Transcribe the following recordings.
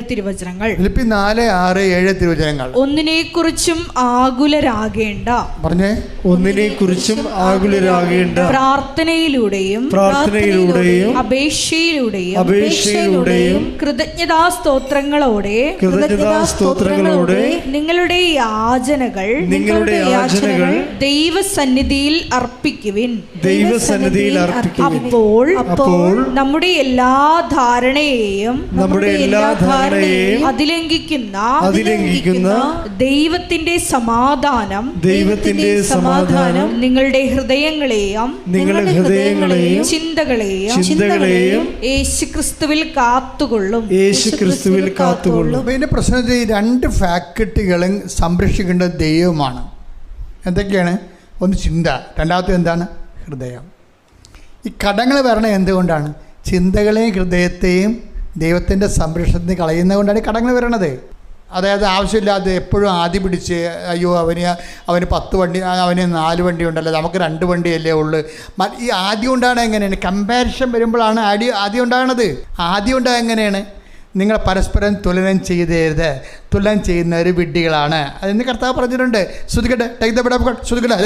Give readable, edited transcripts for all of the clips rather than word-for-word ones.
തിരുവചനങ്ങൾ. ഫിലിപ്പി 4:6-7 തിരുവചനങ്ങൾ. ഒന്നിനെക്കുറിച്ചും ആകുലരാകേണ്ട. പറഞ്ഞേ. ഒന്നിനെക്കുറിച്ചും ആകുലരാകേണ്ട. പ്രാർത്ഥനയിലൂടെയും അപേക്ഷയിലൂടെയും കൃതജ്ഞതാസ്തോത്രങ്ങളോടെ നിങ്ങളുടെ യാചനകൾ ദൈവസന്നിധിയിൽ അർപ്പിക്കുവിൻ. അപ്പോൾ നമ്മുടെ എല്ലാ ധാരണയെയും അതിലംഘിക്കുന്ന ദൈവത്തിന്റെ സമാധാനം നിങ്ങളുടെ ഹൃദയങ്ങളെയും ചിന്തകളെയും യേശുക്രിസ്തുവിൽ കാത്തുകൊള്ളും. ഇതിന്റെ പ്രശ്നം ഈ രണ്ട് ഫാക്കൽറ്റികളും സംരക്ഷിക്കേണ്ട ദൈവമാണ്. എന്തൊക്കെയാണ്? ഒന്ന് ചിന്ത, രണ്ടാമത്തെ എന്താണ്? ഹൃദയം. ഈ കടങ്ങൾ വരണത് എന്തുകൊണ്ടാണ്? ചിന്തകളെയും ഹൃദയത്തെയും ദൈവത്തിൻ്റെ സംരക്ഷണത്തിന് കളയുന്നത് കൊണ്ടാണ് ഈ കടങ്ങൾ വരണത്. അതായത് ആവശ്യമില്ലാതെ എപ്പോഴും ആദ്യം പിടിച്ച് അയ്യോ അവന് 10 വണ്ടി, അവന് 4 വണ്ടി ഉണ്ടല്ലോ, നമുക്ക് 2 വണ്ടിയല്ലേ ഉള്ളൂ. ഈ ആദ്യം ഉണ്ടാകണത് എങ്ങനെയാണ്? കമ്പാരിഷൻ വരുമ്പോഴാണ് ആദ്യം ഉണ്ടാകണത്. ആദ്യം ഉണ്ടാകുക എങ്ങനെയാണ്? നിങ്ങൾ പരസ്പരം തുലനം ചെയ്തരുത്, തുലനം ചെയ്യുന്നവർ വിഡ്ഢികളാണ്. അതെന്ന് കർത്താവ് പറഞ്ഞിട്ടുണ്ട്. ശ്രുതിക്കട്ടെ, ശ്രുതിക്കട്ടെ.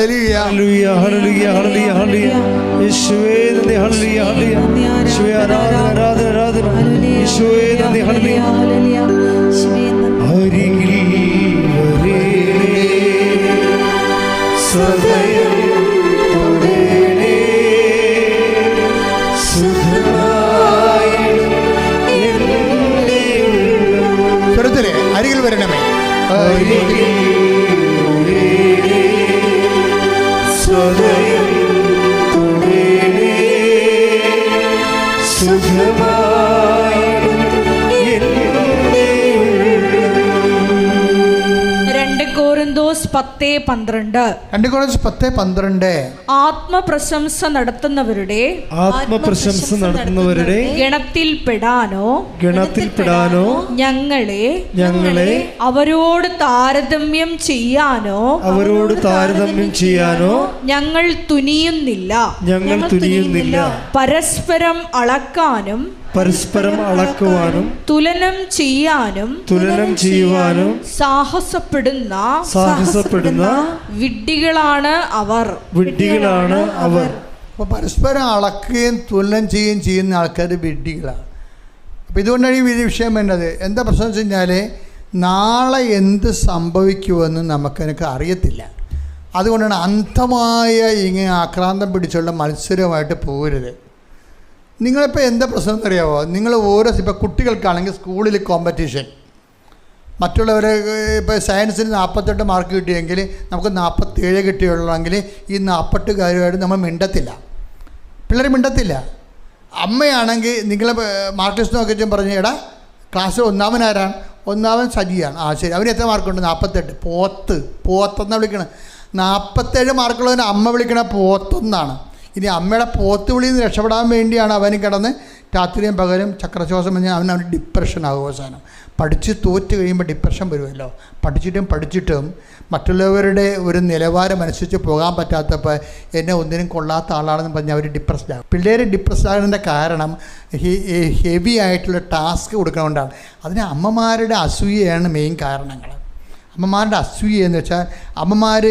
അരികിൽ വരണമേ. കൊരിന്തോസ് 10:12 ആത്മപ്രശംസ നടത്തുന്നവരുടെ ഗണത്തിൽപ്പെടാനോ ഞങ്ങളെ അവരോട് താരതമ്യം ചെയ്യാനോ ഞങ്ങൾ തുനിയുന്നില്ല. പരസ്പരം അളക്കാനും തുലനം ചെയ്യുവാനും സാഹസപ്പെടുന്ന വിഡ്ഢികളാണ് അവർ. അപ്പോൾ പരസ്പരം അളക്കുകയും തുലനം ചെയ്യുന്ന ആൾക്കാർ വിഡ്ഢികളാണ്. അപ്പോൾ ഇതുകൊണ്ടാണ് ഈ വിഷയം വേണ്ടത്. എന്താ പ്രശ്നം വെച്ച് കഴിഞ്ഞാൽ നാളെ എന്ത് സംഭവിക്കുമെന്ന് നമുക്കെനിക്ക് അറിയത്തില്ല. അതുകൊണ്ടാണ് അന്ധമായ ഇങ്ങനെ ആക്രാന്തം പിടിച്ചുള്ള മത്സരമായിട്ട് പോകരുത്. നിങ്ങളിപ്പോൾ എന്താ പ്രശ്നം എന്നറിയാമോ? നിങ്ങൾ ഇപ്പോൾ കുട്ടികൾക്കാണെങ്കിൽ സ്കൂളിൽ കോമ്പറ്റീഷൻ, മറ്റുള്ളവർ ഇപ്പോൾ സയൻസിന് 48 മാർക്ക് കിട്ടിയെങ്കിൽ നമുക്ക് 47 കിട്ടിയുള്ളെങ്കിൽ ഈ 48 കാര്യമായിട്ട് നമ്മൾ മിണ്ടത്തില്ല, പിള്ളേർ മിണ്ടത്തില്ല. അമ്മയാണെങ്കിൽ നിങ്ങൾ മാർക്ക് ലിസ്റ്റ് നോക്കിച്ചും പറഞ്ഞു, എടാ ക്ലാസ്സിൽ ഒന്നാമനാരാണ്? ഒന്നാമൻ സജിയാണ്. ശരി, അവന് എത്ര മാർക്കുണ്ട്? 48. പോത്തെന്നാണ് വിളിക്കണം. 47 മാർക്കുള്ളവന് അമ്മ വിളിക്കണ പോത്തൊന്നാണ്. ഇനി അമ്മയുടെ പോത്ത് വിളിയിൽ നിന്ന് രക്ഷപ്പെടാൻ വേണ്ടിയാണ് അവന് കിടന്ന് രാത്രിയും പകലും ചക്രശ്വാസം പറഞ്ഞാൽ അവന് ഡിപ്രഷനാകും. അവസാനം പഠിച്ച് തോറ്റ് കഴിയുമ്പോൾ ഡിപ്രഷൻ വരുമല്ലോ. പഠിച്ചിട്ടും മറ്റുള്ളവരുടെ ഒരു നിലവാരം അനുസരിച്ച് പോകാൻ പറ്റാത്തപ്പോൾ എന്നെ ഒന്നിനും കൊള്ളാത്ത ആളാണെന്ന് പറഞ്ഞാൽ അവർ ഡിപ്രസ്ഡാകും. പിള്ളേർ ഡിപ്രസ്ഡാകുന്നതിൻ്റെ കാരണം ഹെവി ആയിട്ടുള്ള ടാസ്ക് കൊടുക്കുന്നതുകൊണ്ടാണ്. അതിന് അമ്മമാരുടെ അസൂയയാണ് മെയിൻ കാരണങ്ങൾ. അമ്മമാരുടെ അസൂയ എന്ന് വെച്ചാൽ അമ്മമാർ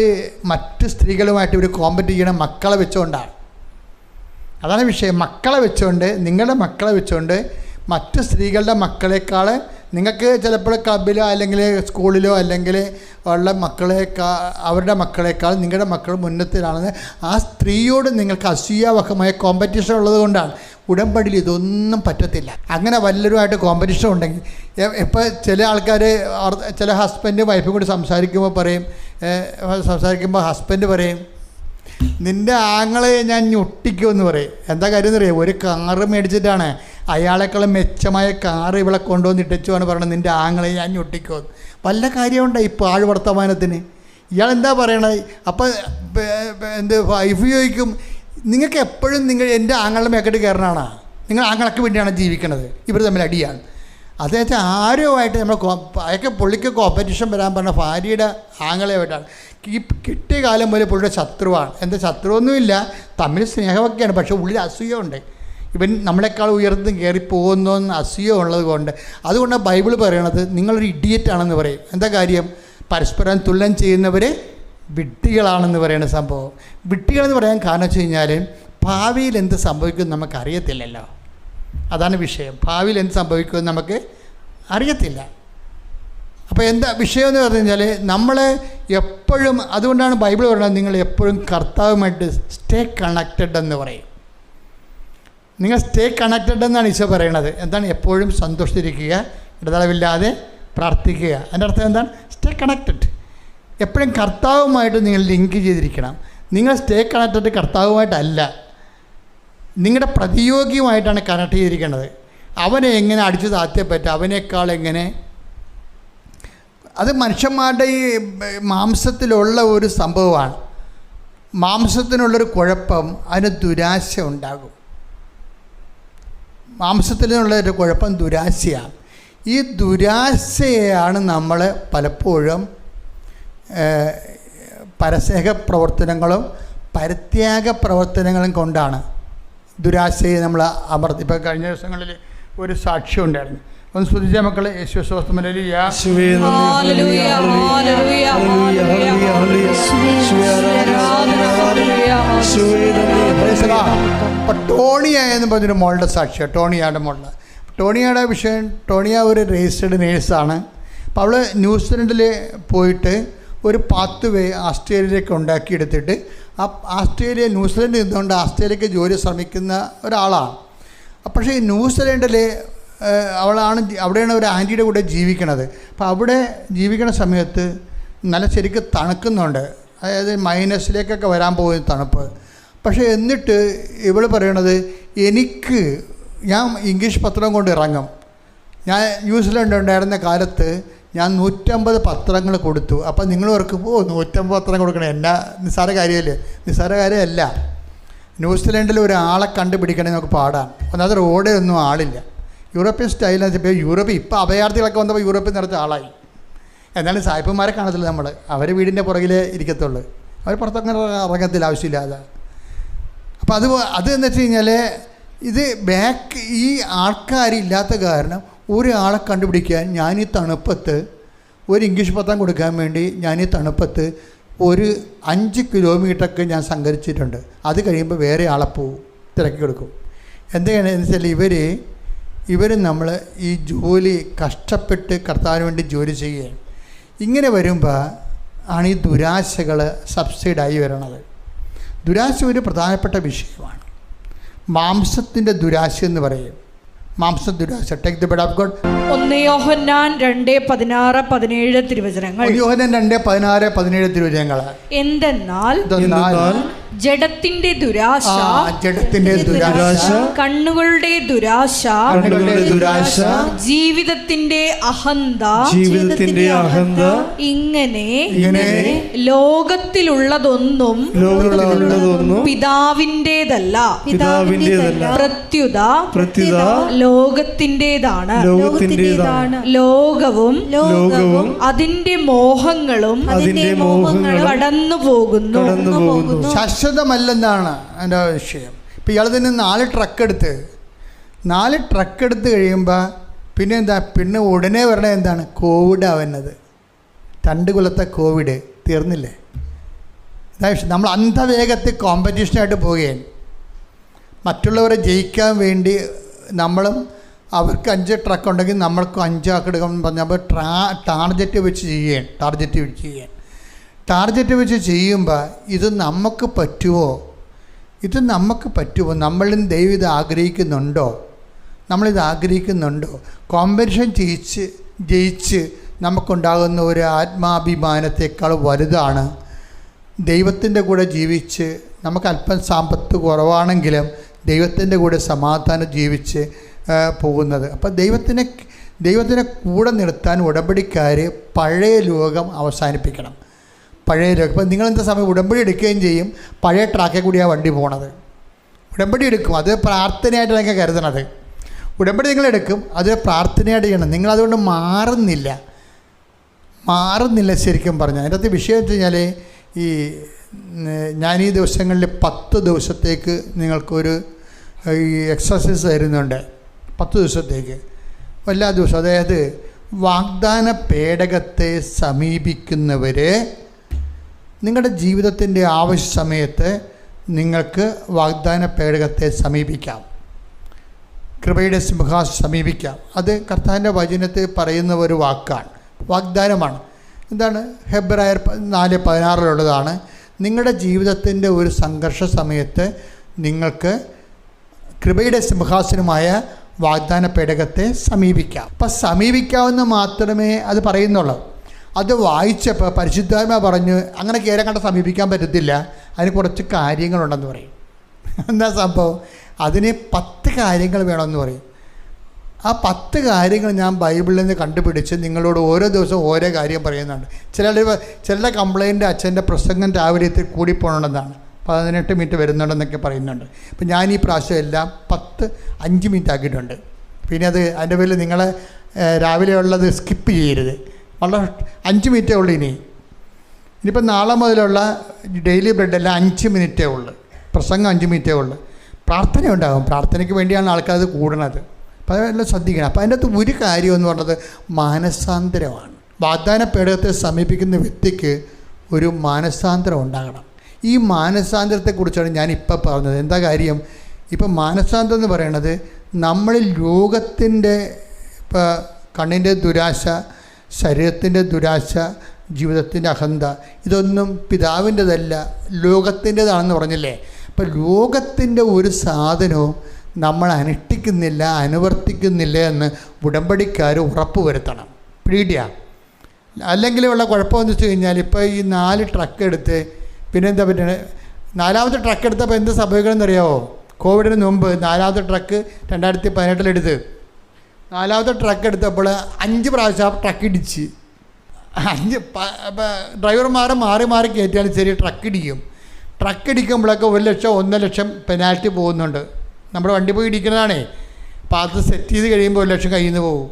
മറ്റ് സ്ത്രീകളുമായിട്ട് ഒരു കോമ്പറ്റ് ചെയ്യണം മക്കളെ വെച്ചുകൊണ്ടാണ്. അതാണ് വിഷയം. നിങ്ങളുടെ മക്കളെ വെച്ചുകൊണ്ട് മറ്റ് സ്ത്രീകളുടെ മക്കളെക്കാൾ നിങ്ങൾക്ക് ചിലപ്പോൾ ക്ലബിലോ അല്ലെങ്കിൽ സ്കൂളിലോ അല്ലെങ്കിൽ ഉള്ള അവരുടെ മക്കളെക്കാൾ നിങ്ങളുടെ മക്കൾ മുന്നത്തിലാണെന്ന് ആ സ്ത്രീയോട് നിങ്ങൾക്ക് അസൂയാവഹമായ കോമ്പറ്റീഷൻ ഉള്ളത് കൊണ്ടാണ്. ഉടമ്പടിയിൽ ഇതൊന്നും പറ്റത്തില്ല. അങ്ങനെ വല്ലവരുമായിട്ട് കോമ്പറ്റീഷൻ ഉണ്ടെങ്കിൽ ഇപ്പോൾ ചില ആൾക്കാർ ചില ഹസ്ബൻഡ് വൈഫും കൂടി സംസാരിക്കുമ്പോൾ ഹസ്ബൻഡ് പറയും, നിൻ്റെ ആങ്ങളെ ഞാൻ ഞൊട്ടിക്കുമെന്ന് പറയും. എന്താ കാര്യം എന്നറിയാം? ഒരു കാറ് മേടിച്ചിട്ടാണ് അയാളെക്കാളും മെച്ചമായ കാറ് ഇവിടെ കൊണ്ടുവന്ന് ഇട്ടിച്ചുമാണ് പറയണത്, നിൻ്റെ ആങ്ങളെ ഞാൻ ഞൊട്ടിക്കുമെന്ന്. വല്ല കാര്യമുണ്ടോ ഈ പാഴ് വർത്തമാനത്തിന്? ഇയാളെന്താ പറയണത്? അപ്പം വൈഫ് ചോദിക്കും, നിങ്ങൾക്ക് എപ്പോഴും എൻ്റെ ആങ്ങളുടെ മേക്കട്ട് കയറണാണ്, നിങ്ങൾ ആങ്ങൾക്ക് വേണ്ടിയാണ് ജീവിക്കണത്, ഇവർ തമ്മിൽ അടിയാണ്. അദ്ദേഹത്തെ ആരുമായിട്ട് നമ്മൾ അതൊക്കെ പുള്ളിക്ക് കോമ്പറ്റീഷൻ വരാൻ പറഞ്ഞ ഭാര്യയുടെ ആങ്ങളെയായിട്ടാണ്. ഈ കിട്ടിയ കാലം പോലെ പുള്ളിയുടെ ശത്രുവാണ്. എന്താ ശത്രുവൊന്നുമില്ല, തമ്മിൽ സ്നേഹമൊക്കെയാണ്, പക്ഷേ ഉള്ളിൽ അസൂയ ഉണ്ട്. ഇവൻ നമ്മളെക്കാൾ ഉയർന്ന് കയറിപ്പോകുന്നു എന്ന് അസൂയ ഉള്ളത് കൊണ്ട്. അതുകൊണ്ടാണ് ബൈബിൾ പറയണത് നിങ്ങളൊരു ഇഡിയറ്റാണെന്ന് പറയും. എന്താ കാര്യം? പരസ്പരം തുല്യം ചെയ്യുന്നവർ വിഡ്ഢികളാണെന്ന് പറയുന്ന സംഭവം. വിഡ്ഢികളെന്ന് പറയാൻ കാരണം വെച്ച് കഴിഞ്ഞാൽ ഭാവിയിൽ എന്ത് സംഭവിക്കുമെന്ന് നമുക്കറിയത്തില്ലല്ലോ. അതാണ് വിഷയം. ഭാവിയിൽ എന്ത് സംഭവിക്കുമെന്ന് നമുക്ക് അറിയത്തില്ല. അപ്പോൾ എന്താ വിഷയം എന്ന് പറഞ്ഞു കഴിഞ്ഞാൽ നമ്മൾ എപ്പോഴും, അതുകൊണ്ടാണ് ബൈബിൾ പറയുന്നത് നിങ്ങൾ എപ്പോഴും കർത്താവുമായിട്ട് സ്റ്റേ കണക്റ്റഡ് എന്ന് പറയും. നിങ്ങൾ സ്റ്റേ കണക്റ്റഡ് എന്നാണ് ഈശോ പറയണത്. എന്താണ്? എപ്പോഴും സന്തോഷിച്ചിരിക്കുക, ഇടതടവില്ലാതെ പ്രാർത്ഥിക്കുക. അതിൻ്റെ അർത്ഥം എന്താണ്? Stay connected. എപ്പോഴും കർത്താവുമായിട്ട് നിങ്ങൾ ലിങ്ക് ചെയ്തിരിക്കണം. നിങ്ങൾ സ്റ്റേ കണക്റ്റഡ് കർത്താവുമായിട്ടല്ല, നിങ്ങളുടെ പ്രതിയോഗിയുമായിട്ടാണ് കണക്ട് ചെയ്തിരിക്കുന്നത്. അവനെ എങ്ങനെ അടിച്ചു താഴ്ത്തിയാൽ പറ്റും, അവനേക്കാൾ എങ്ങനെ. അത് മനുഷ്യന്മാരുടെ ഈ മാംസത്തിലുള്ള ഒരു സംഭവമാണ്. മാംസത്തിനുള്ളൊരു കുഴപ്പം, അതിന് ദുരാശ ഉണ്ടാകും. മാംസത്തിനുള്ളൊരു കുഴപ്പം ദുരാശയാണ്. ഈ ദുരാശയാണ് നമ്മൾ പലപ്പോഴും പരസ്നേഹ പ്രവർത്തനങ്ങളും പരിത്യാഗ പ്രവർത്തനങ്ങളും കൊണ്ടാണ് ദുരാശയെ നമ്മൾ അമർത്തി. ഇപ്പോൾ കഴിഞ്ഞ ദിവസങ്ങളിൽ ഒരു സാക്ഷ്യം ഉണ്ടായിരുന്നു. ഒന്ന് സ്തുതിച്ച മക്കളെ. ടോണിയ എന്ന് പറഞ്ഞൊരു മോളുടെ സാക്ഷ്യം, ടോണിയയുടെ മോളുടെ. ടോണിയയുടെ വിഷയം, ടോണിയ ഒരു രജിസ്റ്റേർഡ് നേഴ്സാണ്. അപ്പോൾ അവൾ ന്യൂസിലൻഡിൽ പോയിട്ട് ഒരു പാത്വേ ആസ്ട്രേലിയയിലേക്ക് ഉണ്ടാക്കിയെടുത്തിട്ട് ന്യൂസിലൻഡിൽ നിന്നുകൊണ്ട് ആസ്ട്രേലിയക്ക് ജോലി ശ്രമിക്കുന്ന ഒരാളാണ്. പക്ഷേ ഈ ന്യൂസിലൻഡിൽ അവിടെയാണ് ഒരു ആൻറ്റിയുടെ കൂടെ ജീവിക്കണത്. അപ്പോൾ അവിടെ ജീവിക്കണ സമയത്ത് നല്ല ശരിക്കും തണുക്കുന്നുണ്ട്, അതായത് മൈനസിലേക്കൊക്കെ വരാൻ പോകുന്ന തണുപ്പ്. പക്ഷേ എന്നിട്ട് ഇവൾ പറയണത്, ഞാൻ ഇംഗ്ലീഷ് പത്രം കൊണ്ട് ഇറങ്ങും. ഞാൻ ന്യൂസിലൻഡ് ഉണ്ടായിരുന്ന കാലത്ത് ഞാൻ 150 പത്രങ്ങൾ കൊടുത്തു. അപ്പം നിങ്ങൾ ഓർക്കും, 150 പത്രം കൊടുക്കണം, എന്നാ നിസ്സാര കാര്യമല്ലേ? നിസ്സാര കാര്യമല്ല. ന്യൂസിലൻഡിൽ ഒരാളെ കണ്ടുപിടിക്കണമെങ്കിൽ നമുക്ക് പാടാം. ഒന്നാമത് റോഡേ ഒന്നും ആളില്ല. യൂറോപ്യൻ സ്റ്റൈലെന്ന് വെച്ചപ്പോൾ യൂറോപ്പ് ഇപ്പോൾ അഭയാർത്ഥികളൊക്കെ വന്നപ്പോൾ യൂറോപ്പിൽ നിറച്ച ആളായി. എന്നാലും സായിപ്പന്മാരെ കാണത്തില്ല നമ്മൾ, അവർ വീടിൻ്റെ പുറകിലേ ഇരിക്കത്തുള്ളൂ, അവർ പുറത്തങ്ങനെ ഇറങ്ങത്തില്ല ആവശ്യമില്ലാതെ. അപ്പോൾ അത് എന്ന് വെച്ച് കഴിഞ്ഞാൽ ഇത് ഈ ആൾക്കാരില്ലാത്ത കാരണം ഒരാളെ കണ്ടുപിടിക്കാൻ ഞാൻ ഈ തണുപ്പത്ത് ഒരു ഇംഗ്ലീഷ് പത്രം കൊടുക്കാൻ വേണ്ടി ഞാൻ ഈ തണുപ്പത്ത് ഒരു 5 കിലോമീറ്ററൊക്കെ ഞാൻ സഞ്ചരിച്ചിട്ടുണ്ട്. അത് കഴിയുമ്പോൾ വേറെ ആളെ പോവും, തിരക്കി കൊടുക്കും. എന്തൊക്കെയാണെന്ന് വെച്ചാൽ ഇവർ നമ്മൾ ഈ ജോലി കഷ്ടപ്പെട്ട് കർത്താവിന് വേണ്ടി ജോലി ചെയ്യുകയാണ്. ഇങ്ങനെ വരുമ്പോൾ ആണ് ഈ ദുരാശകൾ സബ്സൈഡായി വരണത്. ദുരാശ ഒരു പ്രധാനപ്പെട്ട വിഷയമാണ്. മാംസത്തിൻ്റെ ദുരാശ എന്ന് പറയും. മാംസദുരാശ. Take the bed of God. 1 യോഹന്നാൻ 2:16-17 തിരുവചനങ്ങൾ. 1 യോഹന്നാൻ 2:16-17 തിരുവചനങ്ങൾ. എന്തെന്നാൽ ജഡത്തിന്റെ ദുരാശ, കണ്ണുകളുടെ ദുരാശ, ജീവിതത്തിന്റെ അഹന്ത, ഇങ്ങനെ ലോകത്തിലുള്ളതൊന്നും പിതാവിൻ്റേതല്ല, പ്രത്യുത ലോകത്തിൻ്റെതാണ്. ലോകവും അതിന്റെ മോഹങ്ങളും കടന്നു പോകുന്നു. ശാശ്വതമല്ലെന്നാണ് എൻ്റെ വിഷയം. ഇപ്പം ഇയാൾ തന്നെ 4 ട്രക്ക് എടുത്ത് കഴിയുമ്പോൾ പിന്നെ ഉടനെ വരണ എന്താണ്? കോവിഡ് ആവുന്നത്. 2 കൊല്ലത്തെ കോവിഡ് തീർന്നില്ലേ? ഇതാ നമ്മൾ അന്ധവേഗത്തിൽ കോമ്പറ്റീഷനായിട്ട് പോവുകയാണ്. മറ്റുള്ളവരെ ജയിക്കാൻ വേണ്ടി നമ്മളും, അവർക്ക് 5 ട്രക്ക് ഉണ്ടെങ്കിൽ നമ്മൾക്ക് 5 ആക്ക് എടുക്കണം പറഞ്ഞപ്പോൾ ടാർജറ്റ് വെച്ച് ചെയ്യുമ്പോൾ ഇത് നമുക്ക് പറ്റുമോ? നമ്മളിൽ ദൈവം ഇത് ആഗ്രഹിക്കുന്നുണ്ടോ? കോമ്പറ്റീഷൻ ജയിച്ച് നമുക്കുണ്ടാകുന്ന ഒരു ആത്മാഭിമാനത്തെക്കാൾ വലുതാണ് ദൈവത്തിൻ്റെ കൂടെ ജീവിച്ച്, നമുക്ക് അല്പം സാമ്പത്ത് കുറവാണെങ്കിലും ദൈവത്തിൻ്റെ കൂടെ സമാധാനം ജീവിച്ച് പോകുന്നത്. അപ്പോൾ ദൈവത്തിനെ കൂടെ നിർത്താൻ ഉടമ്പടിക്കാർ പഴയ ലോകം അവസാനിപ്പിക്കണം. ഇപ്പം നിങ്ങളെന്താ സമയം ഉടമ്പടി എടുക്കുകയും ചെയ്യും, പഴയ ട്രാക്കിൽ കൂടിയാണ് വണ്ടി പോണത്. ഉടമ്പടി എടുക്കും, അത് പ്രാർത്ഥനയായിട്ട് നിങ്ങൾ കരുതണത്. ഉടമ്പടി നിങ്ങളെടുക്കും, അത് പ്രാർത്ഥനയായിട്ട് ചെയ്യണം. നിങ്ങളതുകൊണ്ട് മാറുന്നില്ല ശരിക്കും പറഞ്ഞാൽ. അതിൻ്റെ അകത്ത് വിഷയം വെച്ച് കഴിഞ്ഞാൽ ഞാൻ ഈ ദിവസങ്ങളിൽ 10 ദിവസത്തേക്ക് നിങ്ങൾക്കൊരു ഈ എക്സസൈസ് തരുന്നുണ്ട് 10 ദിവസത്തേക്ക്. എല്ലാ ദിവസവും, അതായത് വാഗ്ദാന പേടകത്തെ സമീപിക്കുന്നവർ നിങ്ങളുടെ ജീവിതത്തിൻ്റെ ആവശ്യ സമയത്ത് നിങ്ങൾക്ക് വാഗ്ദാന പേടകത്തെ സമീപിക്കാം, കൃപയുടെ സിംഹാസനം സമീപിക്കാം. അത് കർത്താവിൻ്റെ വചനത്തിൽ പറയുന്ന ഒരു വാക്കാണ്, വാഗ്ദാനമാണ്. എന്താണ്? ഹെബ്രായർ 4:16 നിങ്ങളുടെ ജീവിതത്തിൻ്റെ ഒരു സംഘർഷ സമയത്ത് നിങ്ങൾക്ക് കൃപയുടെ സിംഹാസനമായ വാഗ്ദാന പേടകത്തെ സമീപിക്കാം. അപ്പം സമീപിക്കാമെന്ന് മാത്രമേ അത് പറയുന്നുള്ളൂ. അത് വായിച്ചപ്പോൾ പരിശുദ്ധാത്മ പറഞ്ഞു അങ്ങനെ കയറി കണ്ട് സമീപിക്കാൻ പറ്റത്തില്ല, അതിന് കുറച്ച് കാര്യങ്ങളുണ്ടെന്ന് പറയും. എന്താ സംഭവം? അതിന് 10 കാര്യങ്ങൾ വേണമെന്ന് പറയും. ആ 10 കാര്യങ്ങൾ ഞാൻ ബൈബിളിൽ നിന്ന് കണ്ടുപിടിച്ച് നിങ്ങളോട് ഓരോ ദിവസവും ഓരോ കാര്യം പറയുന്നുണ്ട്. ചിലരുടെ കംപ്ലയിൻ്റ് അച്ഛൻ്റെ പ്രസംഗം രാവിലെ കൂടിപ്പോകണമെന്നാണ്, 18 മിനിറ്റ് വരുന്നുണ്ടെന്നൊക്കെ പറയുന്നുണ്ട്. അപ്പം ഞാൻ ഈ പ്രാവശ്യം എല്ലാം 5 മിനിറ്റ് ആക്കിയിട്ടുണ്ട്. പിന്നെ അതിൻ്റെ പേരിൽ നിങ്ങൾ രാവിലെ ഉള്ളത് സ്കിപ്പ് ചെയ്യരുത്. വളരെ 5 മിനിറ്റേ ഉള്ളൂ. ഇനിയിപ്പോൾ നാളെ മുതലുള്ള ഡെയിലി ബ്രെഡെല്ലാം 5 മിനിറ്റേ ഉള്ളൂ, പ്രസംഗം 5 മിനിറ്റേ ഉള്ളൂ. പ്രാർത്ഥന ഉണ്ടാകും, പ്രാർത്ഥനയ്ക്ക് വേണ്ടിയാണ് ആൾക്കാർ അത് കൂടണത്. അപ്പോൾ അതെല്ലാം ശ്രദ്ധിക്കണം. അപ്പോൾ അതിൻ്റെ അകത്ത് ഒരു കാര്യം എന്ന് പറഞ്ഞത് മാനസാന്തരമാണ്. വാഗ്ദാന പേടകത്തെ സമീപിക്കുന്ന വ്യക്തിക്ക് ഒരു മാനസാന്തരം ഉണ്ടാകണം. ഈ മാനസാന്തരത്തെക്കുറിച്ചാണ് ഞാൻ ഇപ്പോൾ പറഞ്ഞത്. എന്താ കാര്യം? ഇപ്പം മാനസാന്തരം എന്ന് പറയണത് നമ്മളിൽ ലോകത്തിൻ്റെ ഇപ്പോൾ കണ്ണിൻ്റെ ദുരാശ, ശരീരത്തിൻ്റെ ദുരാശ, ജീവിതത്തിൻ്റെ അഹന്ത, ഇതൊന്നും പിതാവിൻ്റെതല്ല, ലോകത്തിൻ്റെതാണെന്ന് പറഞ്ഞില്ലേ. അപ്പം ലോകത്തിൻ്റെ ഒരു സാധനവും നമ്മൾ അനുഷ്ഠിക്കുന്നില്ല, അനുവർത്തിക്കുന്നില്ല എന്ന് ഉടമ്പടിക്കാർ ഉറപ്പ് വരുത്തണം. പീഡിയ അല്ലെങ്കിൽ ഉള്ള കുഴപ്പമെന്ന് വെച്ച് കഴിഞ്ഞാൽ ഇപ്പോൾ ഈ 4 ട്രക്ക് എടുത്ത് പിന്നെന്താ പറ്റണേ, 4ാമത്തെ ട്രക്ക് എടുത്തപ്പോൾ എന്ത് സംഭവിക്കണമെന്നറിയാമോ? കോവിഡിന് മുമ്പ് 4ാമത്തെ ട്രക്ക് 2018 എടുത്ത് 4ാമത്തെ ട്രക്ക് എടുത്തപ്പോൾ 5 പ്രാവശ്യം ട്രക്ക് ഇടിച്ച് 5 ഡ്രൈവർമാരെ മാറി മാറി കയറ്റിയാൽ ശരി ട്രക്ക് ഇടിക്കും. ട്രക്ക് ഇടിക്കുമ്പോഴൊക്കെ 1 ലക്ഷം 1.5 ലക്ഷം പെനാൽറ്റി പോകുന്നുണ്ട്. നമ്മുടെ വണ്ടി പോയി ഇടിക്കുന്നതാണേ. അപ്പോൾ അത് സെറ്റ് ചെയ്ത് കഴിയുമ്പോൾ 1 ലക്ഷം കയ്യിൽ നിന്ന് പോകും.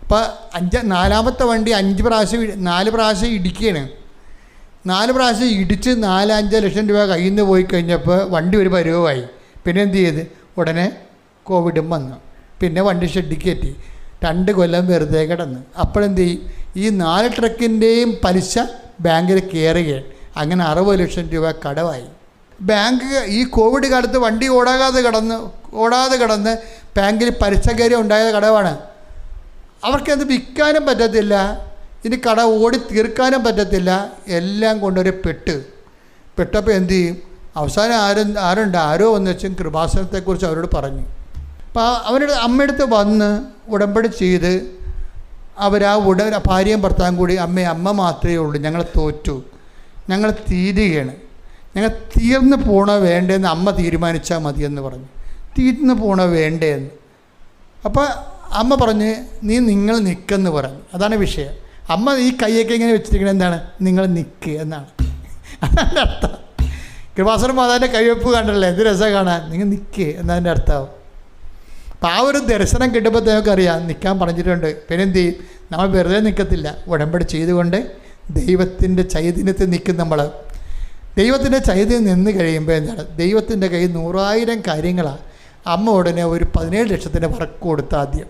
അപ്പോൾ 4ാമത്തെ വണ്ടി 4 പ്രാവശ്യം ഇടിക്കുകയാണ്. 4 പ്രാവശ്യം ഇടിച്ച് 4-5 ലക്ഷം രൂപ കയ്യിൽ നിന്ന് പോയി കഴിഞ്ഞപ്പോൾ വണ്ടി ഒരു പരുവമായി. പിന്നെ എന്ത് ചെയ്ത്? ഉടനെ കോവിഡും വന്നു. പിന്നെ വണ്ടി ഷെഡിൽ കയറ്റി 2 കൊല്ലം വെറുതെ കിടന്ന്. അപ്പോഴെന്ത് ചെയ്യും? ഈ 4 ട്രക്കിൻ്റെയും പലിശ ബാങ്കിൽ കയറുകയാണ്. അങ്ങനെ 60 ലക്ഷം രൂപ കടമായി. ബാങ്ക് ഈ കോവിഡ് കാലത്ത് വണ്ടി ഓടാതെ കിടന്ന് ബാങ്കിൽ പലിശ കയറി ഉണ്ടായ കടവാണ്. അവർക്കത് വിൽക്കാനും പറ്റത്തില്ല, ഇനി കട ഓടി തീർക്കാനും പറ്റത്തില്ല. എല്ലാം കൊണ്ടൊരു പെട്ടപ്പോൾ എന്ത് ചെയ്യും? അവസാനം ആരോ വന്ന് വെച്ചും കൃപാസനത്തെക്കുറിച്ച് അവരോട് പറഞ്ഞു. അപ്പോൾ അവരുടെ അമ്മയടുത്ത് വന്ന് ഉടമ്പടി ചെയ്ത് ഭാര്യയും ഭർത്താവും കൂടി അമ്മ മാത്രമേ ഉള്ളൂ, ഞങ്ങൾ തോറ്റു, ഞങ്ങൾ തീരുകയാണ്, ഞങ്ങൾ തീർന്നു പോണോ വേണ്ടതെന്ന് അമ്മ തീരുമാനിച്ചാൽ മതിയെന്ന് പറഞ്ഞു. തീർന്നു പോണോ വേണ്ടതെന്ന്. അപ്പോൾ അമ്മ പറഞ്ഞ് നിങ്ങൾ നിൽക്കെന്ന് പറഞ്ഞു. അതാണ് വിഷയം. അമ്മ ഈ കൈയൊക്കെ ഇങ്ങനെ വെച്ചിരിക്കുന്നത് എന്താണ്? നിങ്ങൾ നിൽക്കുക എന്നാണ്. അതാണ് അർത്ഥം. കൃപാസനം മാതാവിൻ്റെ കൈവെപ്പ് കണ്ടല്ലേ, എന്ത് രസം കാണാൻ. നിങ്ങൾ നിൽക്കുക എന്നതിൻ്റെ അർത്ഥമാവും. അപ്പോൾ ആ ഒരു ദർശനം കിട്ടുമ്പോൾ നമുക്കറിയാം നിൽക്കാൻ പറഞ്ഞിട്ടുണ്ട്. പിന്നെ എന്ത് ചെയ്യും? നമ്മൾ വെറുതെ നിൽക്കത്തില്ല, ഉടമ്പടി ചെയ്തുകൊണ്ട് ദൈവത്തിൻ്റെ ചൈതന്യത്തിൽ നിൽക്കും. നമ്മൾ ദൈവത്തിൻ്റെ ചൈതന്യം നിന്ന് കഴിയുമ്പോൾ എന്താണ്? ദൈവത്തിൻ്റെ കയ്യിൽ 100,000 കാര്യങ്ങളാണ്. അമ്മ ഉടനെ ഒരു 17 ലക്ഷത്തിൻ്റെ വർക്ക് കൊടുത്ത് ആദ്യം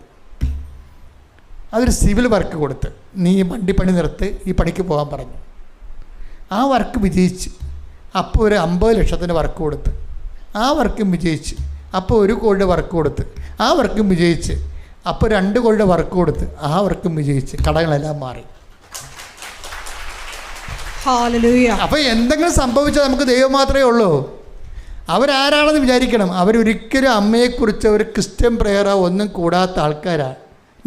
അതൊരു സിവിൽ വർക്ക് കൊടുത്ത്, നീ വണ്ടിപ്പണി നിർത്ത്, ഈ പണിക്ക് പോകാൻ പറഞ്ഞു. ആ വർക്ക് വിജയിച്ച്. അപ്പോൾ ഒരു 50 ലക്ഷത്തിൻ്റെ വർക്ക് കൊടുത്ത്, ആ വർക്കും വിജയിച്ച്. അപ്പോൾ 1 കോടിയുടെ വർക്ക് കൊടുത്ത്, ആ വർക്കും വിജയിച്ച്. അപ്പോൾ 2 കോടിയുടെ വർക്ക് കൊടുത്ത്, ആ വർക്കും വിജയിച്ച്. കടകളെല്ലാം മാറി. അപ്പോൾ എന്തെങ്കിലും സംഭവിച്ചാൽ നമുക്ക് ദൈവം മാത്രമേ ഉള്ളൂ. അവരാരാണെന്ന് വിചാരിക്കണം. അവരൊരിക്കലും അമ്മയെക്കുറിച്ച് ഒരു ക്രിസ്ത്യൻ പ്രെയറോ ഒന്നും കൂടാത്ത ആൾക്കാരാണ്.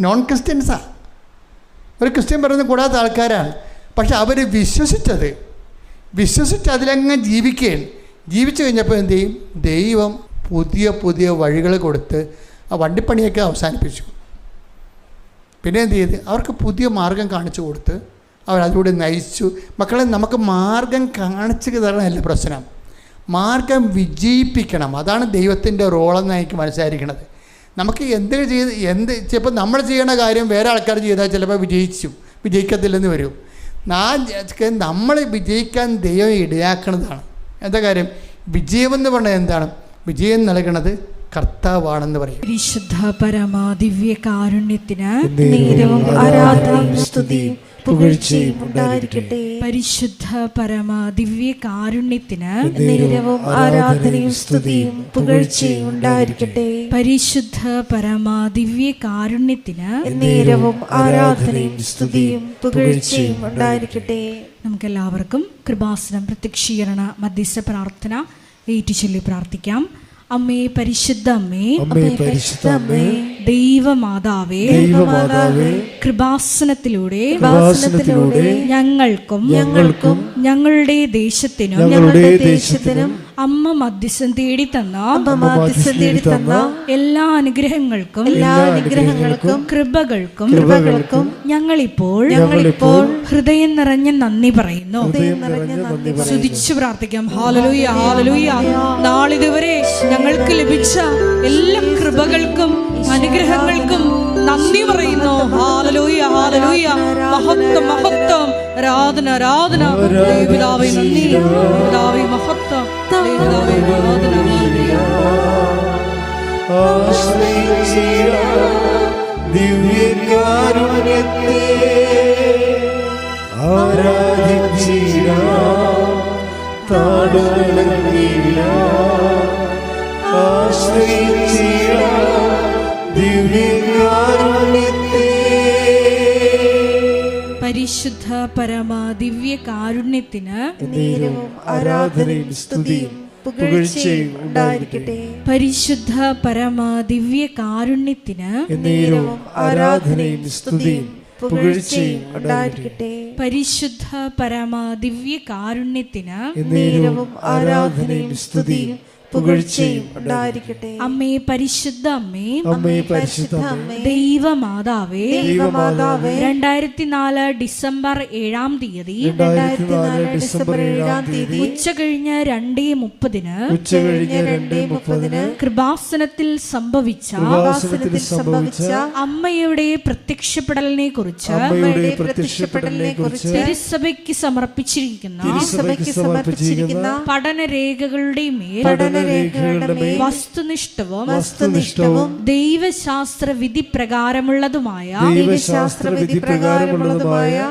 നോൺ ക്രിസ്ത്യൻസാണ്. ഒരു ക്രിസ്ത്യൻ പറയുന്നത് കൂടാത്ത ആൾക്കാരാണ്. പക്ഷെ അവർ വിശ്വസിച്ച് അതിലങ്ങ് ജീവിക്കുകയാണ്. ജീവിച്ചു കഴിഞ്ഞപ്പോൾ എന്ത് ചെയ്യും? ദൈവം പുതിയ വഴികൾ കൊടുത്ത് ആ വണ്ടിപ്പണിയൊക്കെ അവസാനിപ്പിച്ചു. പിന്നെ എന്ത് ചെയ്ത്? അവർക്ക് പുതിയ മാർഗം കാണിച്ചു കൊടുത്ത് അവരതിലൂടെ നയിച്ചു. മക്കളെ, നമുക്ക് മാർഗം കാണിച്ചു തരണമല്ല പ്രശ്നം, മാർഗം വിജയിപ്പിക്കണം. അതാണ് ദൈവത്തിൻ്റെ റോളെന്ന് എനിക്ക് മനസ്സിലായിരിക്കണത്. നമുക്ക് ചിലപ്പോൾ നമ്മൾ ചെയ്യണ കാര്യം വേറെ ആൾക്കാർ ചെയ്താൽ ചിലപ്പോൾ വിജയിക്കത്തില്ലെന്ന് വരും. നമ്മൾ വിജയിക്കാൻ ദൈവം ഇടയാക്കണതാണ്. എന്താ കാര്യം? വിജയമെന്ന് പറഞ്ഞാൽ എന്താണ്? വിജയം നൽകണത് കർത്താവാണെന്ന് പറയും. പരിശുദ്ധ പരമ ദിവ്യ കാരുണ്യത്തിന് നേരവും ആരാധനയും സ്തുതിയും പുകഴ്ചയും ഉണ്ടായിരിക്കട്ടെ. പരിശുദ്ധ പരമ ദിവ്യ കാരുണ്യത്തിന് നേരവും ആരാധനയും സ്തുതിയും പുകഴ്ചയും ഉണ്ടായിരിക്കട്ടെ. പരിശുദ്ധ പരമ ദിവ്യ കാരുണ്യത്തിന് നേരവും ആരാധനയും സ്തുതിയും പുകഴ്ചയും ഉണ്ടായിരിക്കട്ടെ. നമുക്കെല്ലാവർക്കും കൃപാസനം പ്രത്യക്ഷീകരണ മധ്യസ്ഥ പ്രാർത്ഥന ഏറ്റുചൊല്ലി പ്രാർത്ഥിക്കാം. അമ്മേ പരിശുദ്ധ അമ്മേ, അമ്മേ പരിശുദ്ധ അമ്മേ, ദൈവമാതാവേ, ദൈവമാതാവേ, കൃപാസനത്തിലൂടെ ഞങ്ങൾക്കും ഞങ്ങളുടെ ദേശത്തിനും അമ്മ മധ്യസ്ഥം തേടി തന്ന എല്ലാ അനുഗ്രഹങ്ങൾക്കും കൃപകൾക്കും ഞങ്ങളിപ്പോൾ ഹൃദയം നിറഞ്ഞ നന്ദി പറയുന്നു. സ്തുതിച്ചു പ്രാർത്ഥിക്കാം. ഹല്ലേലൂയ, ഹല്ലേലൂയ. നാളിതുവരെ ഞങ്ങൾക്ക് ലഭിച്ച എല്ലാ കൃപകൾക്കും അനുഗ്രഹങ്ങൾക്കും നന്ദി പറയുന്നു. Hallelujah, hallelujah. മഹത്വം, മഹത്വം, ആരാധന, ആരാധന. ദൈവപിതാവേ നന്ദി, പിതാവേ മഹത്വം, ദൈവപിതാവേ ആരാധന. ദിവ്യകാരുണ്യത്തെ ആരാധിച്ചിടാം, താടുകളെല്ലാം ആശ്രയിച്ചിടാം ദിവ്യകാരുണ്യത്തെ. പരിശുദ്ധ പരമ ദിവ്യ കാരുണ്യത്തിന് നേരവും ആരാധനയും സ്തുതിയും പുകഴ്ചയും ഉണ്ടായിരിക്കട്ടെ. പരിശുദ്ധ പരമ ദിവ്യ കാരുണ്യത്തിന് നേരവും ആരാധനയും സ്തുതിയും പുകഴ്ചയും ഉണ്ടായിരിക്കട്ടെ. പരിശുദ്ധ പരമ ദിവ്യ കാരുണ്യത്തിന് നേരവും ആരാധനയും സ്തുതിയും പുകഴ്ചയും ഉണ്ടായിരിക്കട്ടെ. അമ്മേ പരിശുദ്ധ അമ്മേ, അമ്മേ പരിശുദ്ധ അമ്മേ, ദൈവമാതാവേ, ദൈവമാതാവേ, 2004 ഡിസംബർ 7-ാം തീയതി 2004 ഡിസംബർ 7-ാം തീയതി ഉച്ചകഴിഞ്ഞ് 2:30 ഉച്ചകഴിഞ്ഞ് 2:30 കൃപാസനത്തിൽ സംഭവിച്ച അമ്മയുടെ പ്രത്യക്ഷപ്പെടലിനെ കുറിച്ച് തിരുസഭയ്ക്ക് സമർപ്പിച്ചിരിക്കുന്ന പഠനരേഖകളുടെ മേൽ വസ്തുനിഷ്ഠവും ദൈവശാസ്ത്ര വിധി പ്രകാരമുള്ളതുമായ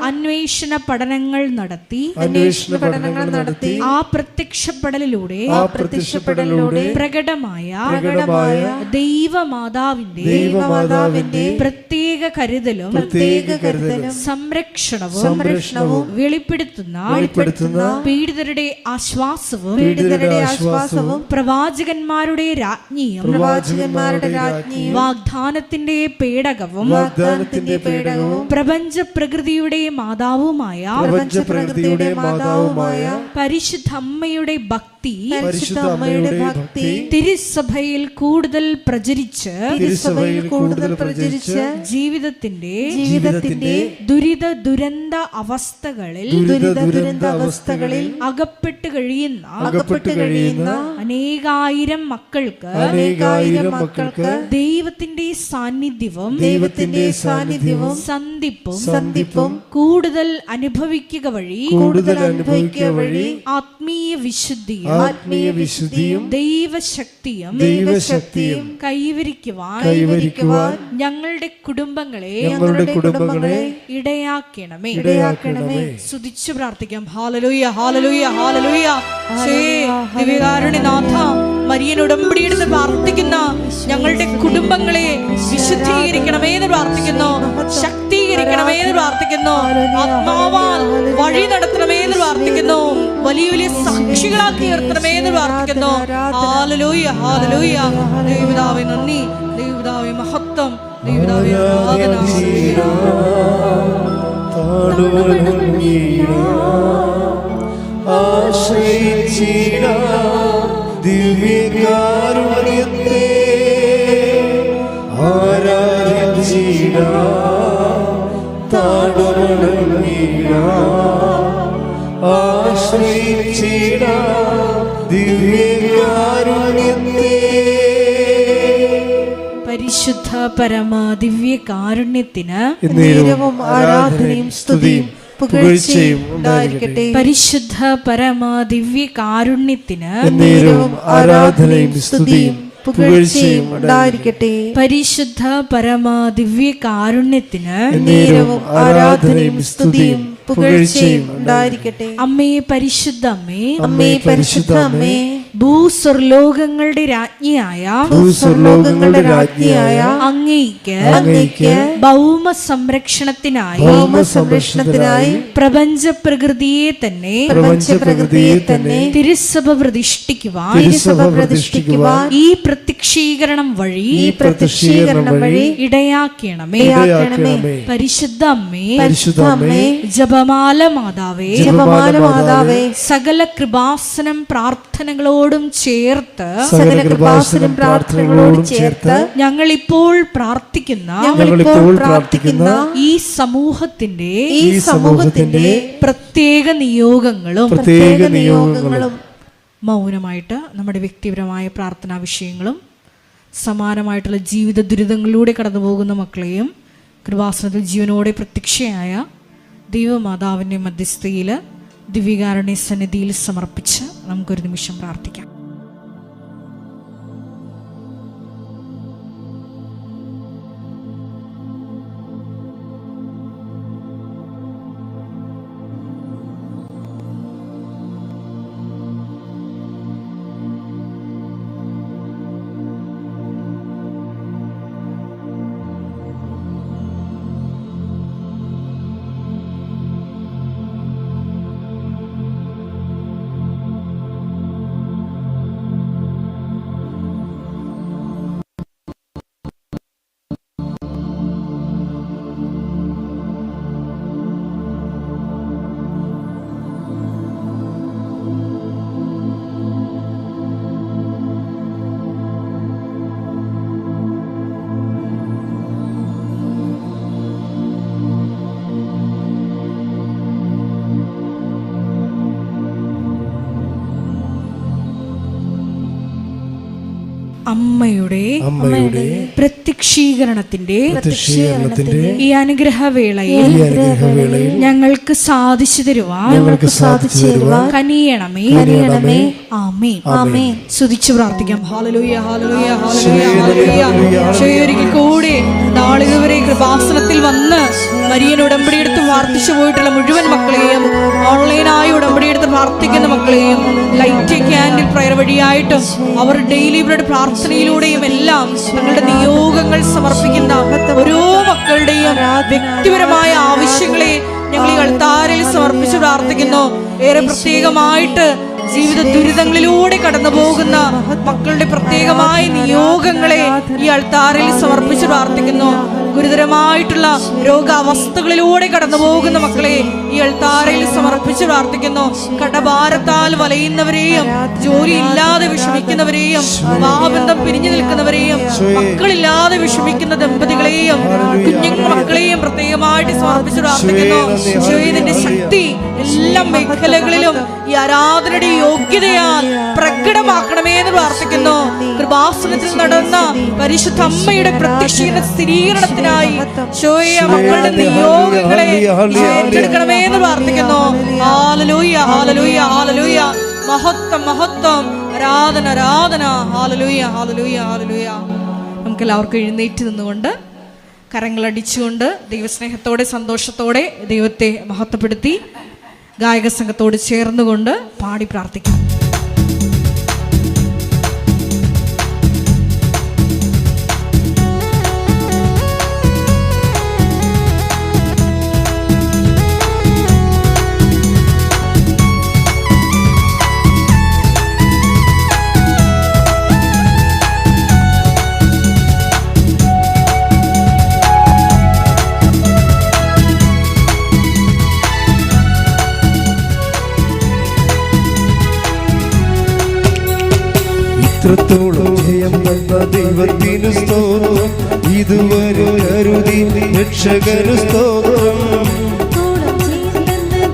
അന്വേഷണ പഠനങ്ങൾ നടത്തി ആ പ്രത്യക്ഷപ്പെടലിലൂടെ പ്രകടമായ ദൈവമാതാവിന്റെ പ്രത്യേക കരുതലും സംരക്ഷണവും വെളിപ്പെടുത്തുന്ന പീഡിതരുടെ ആശ്വാസവും പ്രവാചകന്മാരുടെ രാജ്ഞിയും വാഗ്ദാനത്തിന്റെ പേടകവും പ്രപഞ്ച പ്രകൃതിയുടെ മാതാവുമായ പരിശുദ്ധമ്മയുടെ ഭക്തി തിരുസഭയിൽ കൂടുതൽ പ്രചരിച്ച് ജീവിതത്തിന്റെ ദുരിത ദുരന്ത അവസ്ഥകളിൽ അകപ്പെട്ട് കഴിയുന്ന അനേകായിരം മക്കൾക്ക് ദൈവത്തിന്റെ സാന്നിധ്യവും സന്ധിപ്പും കൂടുതൽ അനുഭവിക്കുക വഴി ആത്മീയ വിശുദ്ധിയും ദൈവശക്തിയും കൈവരിക്കുവാൻ ഞങ്ങളുടെ കുടുംബങ്ങളെ ഇടയാക്കണമേ. സ്തുതിച്ചു പ്രാർത്ഥിക്കാം. ഹല്ലേലൂയ, ഹല്ലേലൂയ, ഹല്ലേലൂയ. ദിവ്യകാരുണ്യനാഥ, മരിയൻ ഉടമ്പടിയെടുത്ത് പ്രാർത്ഥിക്കുന്ന ഞങ്ങളുടെ കുടുംബങ്ങളെ വിശുദ്ധീകരിക്കണമേ എന്ന് പ്രാർത്ഥിക്കുന്നു, ശക്തീകരിക്കണമേ എന്ന് പ്രാർത്ഥിക്കുന്നു, ആത്മാവാൽ വഴി നടത്തണമേ എന്ന് പ്രാർത്ഥിക്കുന്നു, വലിയ വലിയ സാക്ഷികളാക്കി ഉയർത്തണമേ എന്ന് പ്രാർത്ഥിക്കുന്നു. Hallelujah, hallelujah. ദൈവപിതാവേ നന്ദി, ദൈവപിതാവേ മഹത്വം, ദൈവപിതാവേ ആരാധന. ദിവ്യകാരുണ്യത്തെ ആരാധിച്ചിടാം, ആശ്രയിച്ചിടാം ദിവ്യകാരുണ്യത്തെ. പരിശുദ്ധ പരമ ദിവ്യ കാരുണ്യത്തിന് നേരവും ആരാധനയും സ്തുതിയും പുകഴ്ചയും ഉണ്ടായിരിക്കട്ടെ. പരിശുദ്ധ പരമ ദിവ്യ കാരുണ്യത്തിന് നേരവും ആരാധനയും സ്തുതിയും പുകഴ്ചയും ഉണ്ടായിരിക്കട്ടെ. പരിശുദ്ധ പരമ ദിവ്യ കാരുണ്യത്തിന് നേരവും ആരാധനയും സ്തുതിയും പുകഴ്ചയും ഉണ്ടായിരിക്കട്ടെ. അമ്മേ പരിശുദ്ധ അമ്മേ, അമ്മേ പരിശുദ്ധ അമ്മേ, ഭൂസ്വർലോകങ്ങളുടെ രാജ്ഞിയായ ഭൂസ്വർലോകങ്ങളുടെ രാജ്ഞിയായ അങ്ങേയ്ക്ക് അങ്ങേയ്ക്ക് ഭൗമ സംരക്ഷണത്തിനായി ഭൗമ സംരക്ഷണത്തിനായി പ്രപഞ്ച പ്രകൃതിയെ തന്നെ പ്രപഞ്ചപ്രകൃതിയെ തന്നെ തിരുസഭ പ്രതിഷ്ഠിക്കുവാൻ തിരുസഭ പ്രതിഷ്ഠിക്കുവാൻ ഈ പ്രത്യക്ഷീകരണം വഴി ഈ പ്രത്യക്ഷീകരണം വഴി ഇടയാക്കണമേ. ഇടയാക്കണമേ. പരിശുദ്ധ അമ്മേ, പരിശുദ്ധ അമ്മേ, ജപമാല മാതാവേ, ജപമാല മാതാവേ, സകല കൃപാസനം പ്രാർത്ഥനകളോടും ചേർത്ത് സകല കൃപാസനം പ്രാർത്ഥനകളോടും ചേർത്ത് ഞങ്ങൾ ഇപ്പോൾ പ്രാർത്ഥിക്കുന്ന ഞങ്ങളിപ്പോൾ പ്രാർത്ഥിക്കുന്ന ഈ സമൂഹത്തിന്റെ ഈ സമൂഹത്തിന്റെ പ്രത്യേക നിയോഗങ്ങളും പ്രത്യേക നിയോഗങ്ങളും മൗനമായിട്ട് നമ്മുടെ വ്യക്തിപരമായ പ്രാർത്ഥനാ വിഷയങ്ങളും സമാനമായിട്ടുള്ള ജീവിത ദുരിതങ്ങളിലൂടെ കടന്നു പോകുന്ന മക്കളെയും കൃപാസനത്തിൽ ജീവനോടെ പ്രത്യക്ഷയായ ദൈവമാതാവിൻ്റെ മധ്യസ്ഥയിൽ ദിവ്യകാരുണ്യ സന്നിധിയിൽ സമർപ്പിച്ച് നമുക്കൊരു നിമിഷം പ്രാർത്ഥിക്കാം. അമ്മയുടെ പ്രത്യക്ഷീകരണത്തിന്റെ ഈ അനുഗ്രഹവേളയിൽ ഞങ്ങൾക്ക് സാധിച്ചു തരുവാൻ കനിയണമേ. ആമേൻ. ആമേൻ. സ്തുതിച്ചു പ്രാർത്ഥിക്കാം. ഹല്ലേലൂയ, ഹല്ലേലൂയ, ഹല്ലേലൂയ, ഹല്ലേലൂയ. ഒരിക്കൽ കൂടി നാളിതുവരെ കൃപാസനത്തിൽ വന്ന് മരിയൻ ഉടമ്പടിയെടുത്ത് പ്രാർത്ഥിച്ചു പോയിട്ടുള്ള മുഴുവൻ മക്കളെയും, ഓൺലൈനായി ഉടമ്പടിയെടുത്ത് പ്രാർത്ഥിക്കുന്ന മക്കളെയും, ലൈറ്റ് ക്യാൻഡിൽ പ്രയർ വഴിയായിട്ടും അവർ ഡെയിലി ബ്രെഡ് പ്രാർത്ഥനയിലൂടെയും എല്ലാം തങ്ങളുടെ നിയോഗങ്ങൾ സമർപ്പിക്കുന്ന ഓരോ മക്കളുടെയും വ്യക്തിപരമായ ആവശ്യങ്ങളെ ഞങ്ങൾ ഈ അൾത്താരയിൽ സമർപ്പിച്ച് പ്രാർത്ഥിക്കുന്നു. ഏറെ പ്രത്യേകമായിട്ട് ജീവിത ദുരിതങ്ങളിലൂടെ കടന്നു പോകുന്ന മക്കളുടെ പ്രത്യേകമായ നിയോഗങ്ങളെ ഈ അൾത്താരയിൽ സമർപ്പിച്ച് പ്രാർത്ഥിക്കുന്നു. ഗുരുതരമായിട്ടുള്ള രോഗാവസ്ഥകളിലൂടെ കടന്നു പോകുന്ന മക്കളെ ഈ അൾത്താരയിൽ സമർപ്പിച്ച് പ്രാർത്ഥിക്കുന്നു. കടഭാരത്താൽ വലയുന്നവരെയും, ജോലിയില്ലാതെ വിഷമിക്കുന്നവരെയും, വിവാഹബന്ധം പിരിഞ്ഞു നിൽക്കുന്നവരെയും, മക്കളില്ലാതെ വിഷമിക്കുന്ന ദമ്പതികളെയും, കുഞ്ഞുങ്ങൾ മക്കളെയും പ്രത്യേകമായിട്ട് സമർപ്പിച്ച് പ്രാർത്ഥിക്കുന്നു. ഈശോയുടെ ശക്തി എല്ലാ മേഖലകളിലും ഈ ആരാധനയുടെ യോഗ്യതയാൽ പ്രകടമാക്കണമേ എന്ന് പ്രാർത്ഥിക്കുന്നു. കൃപാസനത്തിൽ നടന്ന പരിശുദ്ധ അമ്മയുടെ പ്രത്യക്ഷീകരണ സ്ഥിരീകരണത്തിനായി മക്കളുടെ നിയോഗങ്ങളെ ഏറ്റെടുക്കണമേ എന്ന് പ്രാർത്ഥിക്കുന്നു. ഹല്ലേലൂയ, ഹല്ലേലൂയ, ഹല്ലേലൂയ. മഹത്വം, മഹത്വം, ആരാധന, ആരാധന. ഹല്ലേലൂയ, ഹല്ലേലൂയ, ഹല്ലേലൂയ. നമുക്ക് എല്ലാവർക്കും എഴുന്നേറ്റ് നിന്നുകൊണ്ട് കരങ്ങളടിച്ചുകൊണ്ട് ദൈവസ്നേഹത്തോടെ സന്തോഷത്തോടെ ദൈവത്തെ മഹത്വപ്പെടുത്തി ഗായക സംഘത്തോട് ചേർന്നുകൊണ്ട് പാടി പ്രാർത്ഥിക്കാം. ഇത്രത്തോളം ജയം തന്ന ദൈവത്തിനു സ്തോത്രം, ഇതുവരെ കരുതി രക്ഷകനു സ്തോത്രം.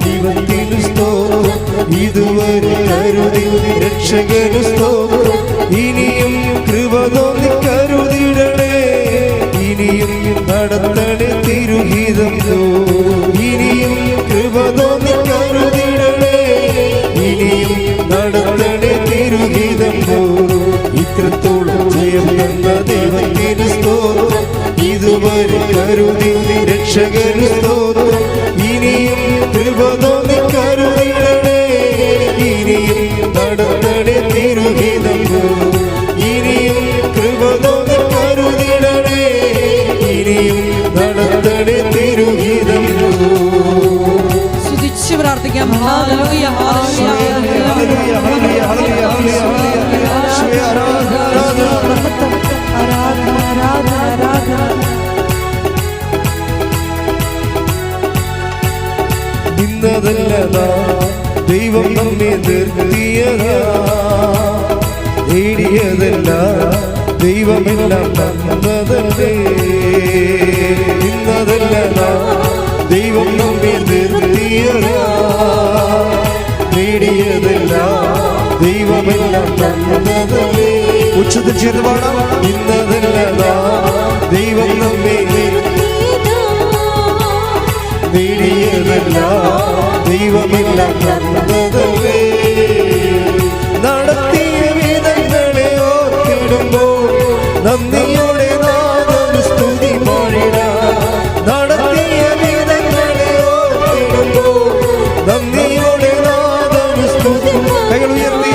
ദൈവത്തിനു സ്തോത്രം, ഇതുവരെ കരുതി രക്ഷകനു സ്തോത്രം. ഇനിയും കൃപ തോന്നി കരുതിടണേ, ഇനിയും നടത്തണേ തിരുഹിതം. ഇനിയും കൃപ തോന്നി കരുതിടണേ, ഇനിയും നടത്തണേ തിരുഹിതം. ഇത്രത്തോളം കരുതി രക്ഷകന് സ്തോത്രം. ഇനിയും കൃപ തോന്നി കരുതിടണേ, ഇനിയും നടത്തണേ തിരുഹിതം. ഇനിയും കൃപ തോന്നി കരുതിടണേ, ഇനിയും നടത്തണേ തിരുഹിതം. സ്തുതിച്ച് പ്രാർത്ഥിക്കാം. ഹല്ലേലൂയ, ഹല്ലേലൂയ, ഹല്ലേലൂയ, ഹല്ലേലൂയ, ഹല്ലേലൂയ. യേശുവേ ആരാധന, ആരാധന. ഇന്നതല്ല ദൈവം നമ്മെ നിർത്തിയതാ, നേടിയതല്ല ദൈവമെല്ലാം തന്നതല്ലേ. ഇന്നതല്ല ദൈവം നമ്മെ നിർത്തിയതാ, നേടിയതല്ല ദൈവമെല്ലാം തന്നതല്ലേ. ഉച്ചത്തിൽ ചെയ്ത് പാടാം. ഇന്നതല്ല ദൈവം നമ്മെ നേടിയതല്ല ദൈവമെല്ലാം തന്നതല്ലേ. നടത്തിയ വിധങ്ങളെ ഓർത്തിടുമ്പോൾ നന്ദിയോടെ നാദം സ്തുതി പാടിടാം. നടത്തിയ വിധങ്ങളെ ഓർത്തിടുമ്പോൾ നന്ദിയോടെ നാദം സ്തുതി. കൈകൾ ഉയർത്തി.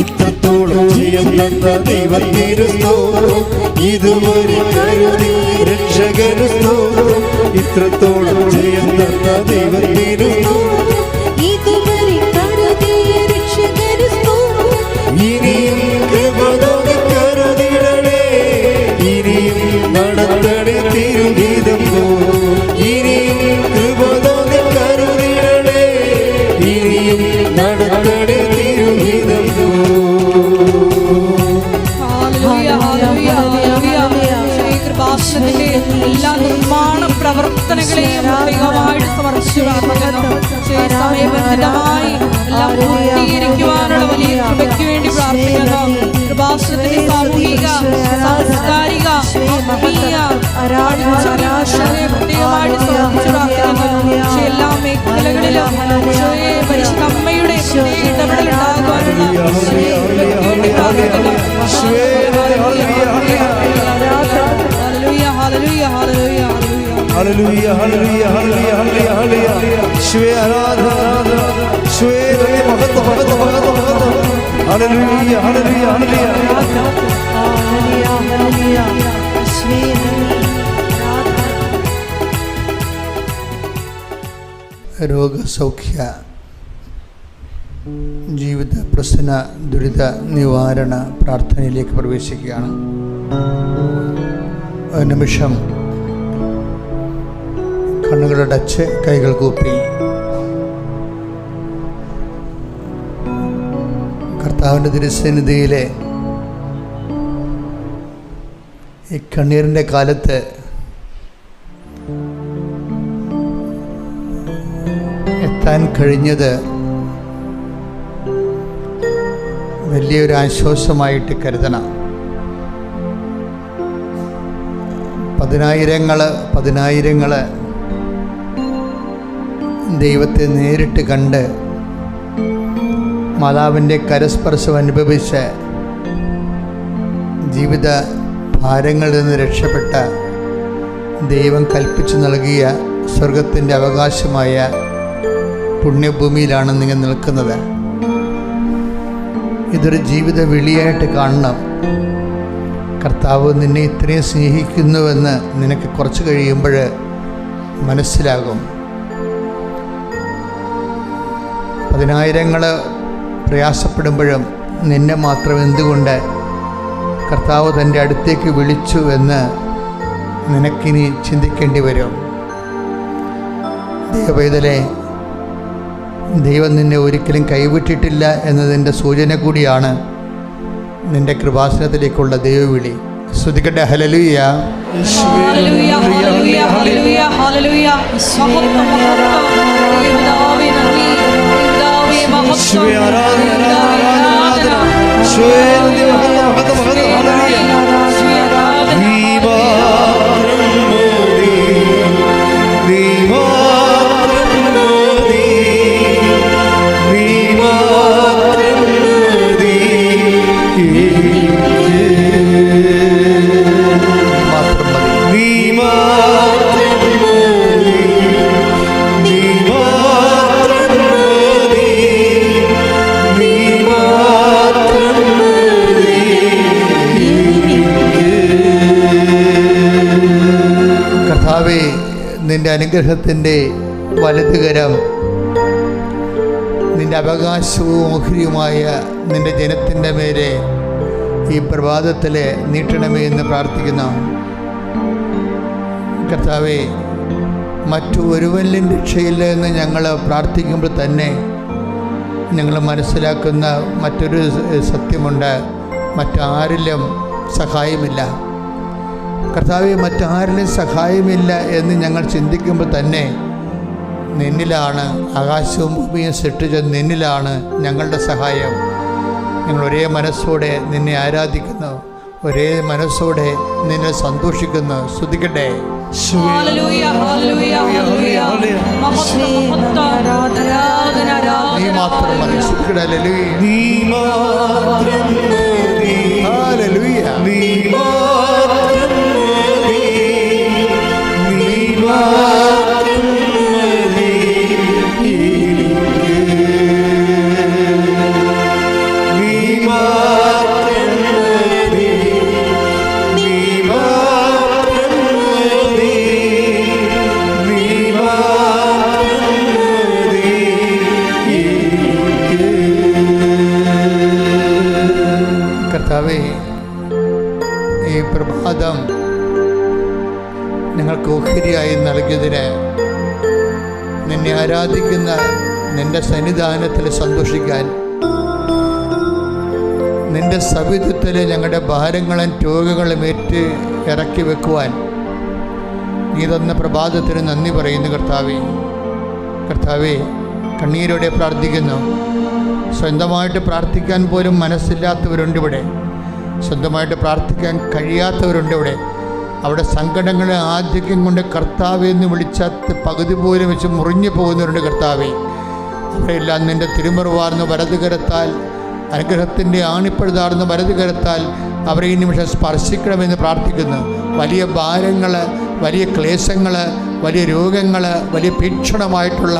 ഇത്രത്തോളം ജയം തന്ന ദൈവത്തിന് സ്തോത്രം, ഇതുവരെ കരുതി രക്ഷകന് സ്തോത്രം. ഇത്രത്തോളം ജയം തന്ന ദൈവത്തിന് ഇനിയും കൃപ തോന്നി കരുതിടണേ, ഇനിയും നടത്തണേ തിരുഹിതം. ഇനിയും കൃപ തോന്നി കരുതിടണേ, ഇനിയും നടത്തണേ തിരുഹിതം. ഹല്ലേലൂയ, ഹല്ലേലൂയ, ഹല്ലേലൂയ. കൃപാസനത്തിന്റെ എല്ലാ നിർമ്മാണ പ്രവർത്തനങ്ങളെയും പ്രത്യേകമായിട്ട് സമർപ്പിച്ചു പ്രാർത്ഥിക്കുന്നു. സമയബന്ധിതമായി എല്ലാം പൂർത്തീകരിക്കുവാനുള്ള വലിയ കൃപയ്ക്ക് വേണ്ടി പ്രാർത്ഥിക്കുന്നു. കൃപാസനത്തിന്റെ സാമൂഹിക, സാംസ്കാരിക, ആത്മീയ പ്രത്യേകമായിട്ട് സമർപ്പിച്ചു പ്രാർത്ഥിക്കുന്നു. എല്ലാ മേഖലകളിലും പരിശുദ്ധ അമ്മയുടെ ഇടപെടൽ ഉണ്ടാകുവാനുള്ള ഹല്ലേലൂയ, ഹല്ലേലൂയ, ഹല്ലേലൂയ, ഹല്ലേലൂയ, ഹല്ലേലൂയ. യേശുവേ ആരാധന, ആരാധന. യേശുവേ നന്ദി, മഹത്വം, മഹത്വം, മഹത്വം, മഹത്വം. ഹല്ലേലൂയ, ഹല്ലേലൂയ, ഹല്ലേലൂയ. രോഗസൗഖ്യ, ജീവിത പ്രശ്ന ദുരിത നിവാരണ പ്രാർത്ഥനയിലേക്ക് പ്രവേശിക്കുകയാണ്. ഒരു നിമിഷം കണ്ണുകളടച്ച് കൈകൾ കൂപ്പി കർത്താവിൻ്റെ തിരുസന്നിധിയിലെ ഈ കണ്ണീരിൻ്റെ കാലത്ത് എത്താൻ കഴിഞ്ഞത് വലിയൊരു ആശ്വാസമായിട്ട് കരുതണം. പതിനായിരങ്ങൾ ദൈവത്തെ നേരിട്ട് കണ്ട് മാതാവിൻ്റെ കരസ്പർശം അനുഭവിച്ച് ജീവിത ഭാരങ്ങളിൽ നിന്ന് രക്ഷപ്പെട്ട ദൈവം കൽപ്പിച്ചു നൽകിയ സ്വർഗത്തിൻ്റെ അവകാശമായ പുണ്യഭൂമിയിലാണ് നിങ്ങൾ നിൽക്കുന്നത്. ഇതൊരു ജീവിത വിളിയായിട്ട് കാണണം. കർത്താവ് നിന്നെ ഇത്രയും സ്നേഹിക്കുന്നുവെന്ന് നിനക്ക് കുറച്ച് കഴിയുമ്പോൾ മനസ്സിലാകും. പതിനായിരങ്ങൾ പ്രയാസപ്പെടുമ്പോഴും നിന്നെ മാത്രം എന്തുകൊണ്ട് കർത്താവ് തൻ്റെ അടുത്തേക്ക് വിളിച്ചു എന്ന് നിനക്കിനി ചിന്തിക്കേണ്ടി വരും. ദൈവവേദലെ, ദൈവം നിന്നെ ഒരിക്കലും കൈവിട്ടിട്ടില്ല എന്നതിൻ്റെ സൂചന കൂടിയാണ് നിന്റെ കൃപാസനത്തിലേക്കുള്ള ദൈവവിളി. സ്തുതിക്കട്ടെ. ഹല്ലേലൂയ, ഹല്ലേലൂയ, ഹല്ലേലൂയ, ഹല്ലേലൂയ, ഹല്ലേലൂയ. നീ കർത്താവേ, നിൻ്റെ അനുഗ്രഹത്തിൻ്റെ വലതുകരം നിൻ്റെ അവകാശവും ഓഹരിയുമായ നിൻ്റെ ജനത്തിൻ്റെ മേലെ ഈ പ്രഭാതത്തിൽ നീട്ടണമേ എന്ന് പ്രാർത്ഥിക്കുന്നു. കർത്താവേ, മറ്റു ഒരുവനിലും രക്ഷയില്ല എന്ന് ഞങ്ങൾ പ്രാർത്ഥിക്കുമ്പോൾ തന്നെ ഞങ്ങൾ മനസ്സിലാക്കുന്ന മറ്റൊരു സത്യമുണ്ട്: മറ്റാരിലും സഹായമില്ല. കർത്താവേ, മറ്റാരിലും സഹായമില്ല എന്ന് ഞങ്ങൾ ചിന്തിക്കുമ്പോൾ തന്നെ നിന്നിലാണ്, ആകാശവും ഭൂമിയും സൃഷ്ടിച്ച നിന്നിലാണ് ഞങ്ങളുടെ സഹായം. ഞങ്ങൾ ഒരേ മനസ്സോടെ നിന്നെ ആരാധിക്കുന്നു, ഒരേ മനസ്സോടെ നിന്നെ സന്തോഷിക്കുന്നു. സ്തുതിക്കട്ടെ. നീ മാത്രം മതി. സ്തുതിക്കട്ടെ. ഹല്ലേലൂയ. കർത്താവേ, ഈ പ്രഭാതം ഞങ്ങൾക്ക് ഓഹരിയായി നൽകിയതിന് നിന്നെ ആരാധിക്കുന്ന നിൻ്റെ സന്നിധാനത്തിൽ സന്തോഷിക്കാൻ, നിൻ്റെ സവിധത്തിൽ ഞങ്ങളുടെ ഭാരങ്ങളും രോഗങ്ങളും ഇറക്കി വെക്കുവാൻ നീ തന്ന പ്രഭാതത്തിന് നന്ദി പറയുന്നു. കർത്താവേ, കണ്ണീരോടെ പ്രാർത്ഥിക്കുന്നു. സ്വന്തമായിട്ട് പ്രാർത്ഥിക്കാൻ പോലും മനസ്സില്ലാത്തവരുണ്ട് ഇവിടെ. സ്വന്തമായിട്ട് പ്രാർത്ഥിക്കാൻ കഴിയാത്തവരുണ്ട് ഇവിടെ. അവിടെ സങ്കടങ്ങളെ ആധിക്യം കൊണ്ട് കർത്താവേ എന്ന് വിളിച്ചാൽ പകുതി പോലും വെച്ച് മുറിഞ്ഞു പോകുന്നവരുണ്ട്. കർത്താവേ, അവരെല്ലാം നിൻ്റെ തിരുമറുവാർന്ന വലതുകരത്താൽ, അനുഗ്രഹത്തിൻ്റെ ആണിപ്പഴുതാർന്ന വലതുകരത്താൽ അവരെ ഈ നിമിഷം സ്പർശിക്കണമെന്ന് പ്രാർത്ഥിക്കുന്നു. വലിയ ഭാരങ്ങൾ, വലിയ ക്ലേശങ്ങൾ, വലിയ രോഗങ്ങൾ, വലിയ ഭീഷണമായിട്ടുള്ള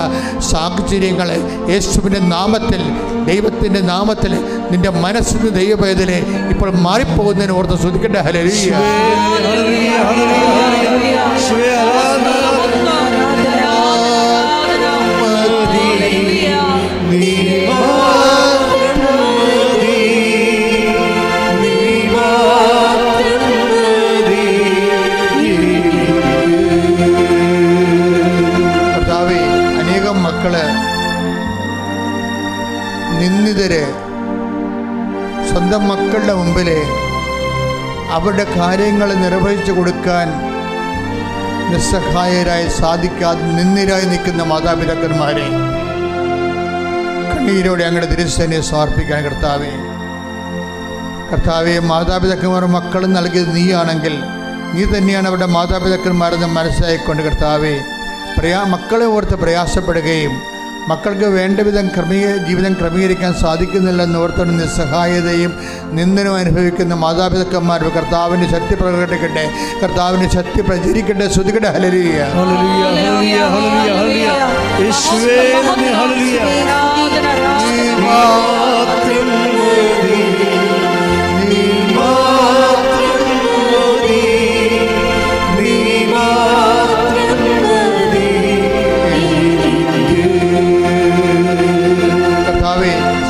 സാഹചര്യങ്ങൾ യേശുവിൻ്റെ നാമത്തിൽ, ദൈവത്തിൻ്റെ നാമത്തിൽ നിൻ്റെ മനസ്സിന് ദൈവവേദനെ ഇപ്പോൾ മാറിപ്പോകുന്നതിന് ഓർത്ത് ശ്രദ്ധിക്കട്ടെ. ഹല്ലേലൂയ. നിന്ദിതര് സ്വന്തം മക്കളുടെ മുമ്പിൽ അവരുടെ കാര്യങ്ങൾ നിർവഹിച്ചു കൊടുക്കാൻ നിസ്സഹായരായി സാധിക്കാതെ നിന്ദിരായി നിൽക്കുന്ന മാതാപിതാക്കന്മാരെ കണ്ണീരോടെ അങ്ങയുടെ തിരുസേനയെ സമർപ്പിക്കാൻ. കർത്താവെ, മാതാപിതാക്കന്മാർ മക്കൾ നൽകിയത് നീയാണെങ്കിൽ നീ തന്നെയാണ് അവരുടെ മാതാപിതാക്കന്മാരെന്ന് മനസ്സിലായിക്കൊണ്ട് കർത്താവെ, മക്കളെ ഓർത്ത് പ്രയാസപ്പെടുകയും മക്കൾക്ക് വേണ്ട വിധം ജീവിതം ക്രമീകരിക്കാൻ സാധിക്കുന്നില്ലെന്ന് ഓർത്തുകൊണ്ട് നിസ്സഹായതയും നിന്ദനും അനുഭവിക്കുന്ന മാതാപിതാക്കന്മാർ കർത്താവിൻ്റെ ശക്തി പ്രകടിക്കട്ടെ, കർത്താവിൻ്റെ ശക്തി പ്രചരിക്കട്ടെ. ശ്രുതിക്കട്ടെ. ഹല്ലേലൂയ.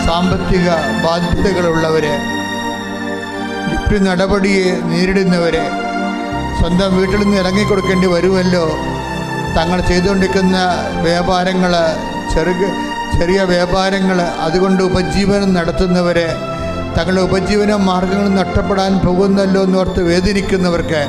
സാമ്പത്തിക ബാധ്യതകളുള്ളവര്, ലിഫ്റ്റ് നടപടിയെ നേരിടുന്നവര്, സ്വന്തം വീട്ടിൽ നിന്ന് ഇറങ്ങിക്കൊടുക്കേണ്ടി വരുമല്ലോ, തങ്ങൾ ചെയ്തുകൊണ്ടിരിക്കുന്ന വ്യാപാരങ്ങൾ, ചെറിയ വ്യാപാരങ്ങൾ, അതുകൊണ്ട് ഉപജീവനം നടത്തുന്നവര്, തങ്ങളുടെ ഉപജീവന മാർഗങ്ങൾ നഷ്ടപ്പെടാൻ പോകുന്നല്ലോ എന്നോർത്ത് വേദനിക്കുന്നവർക്ക്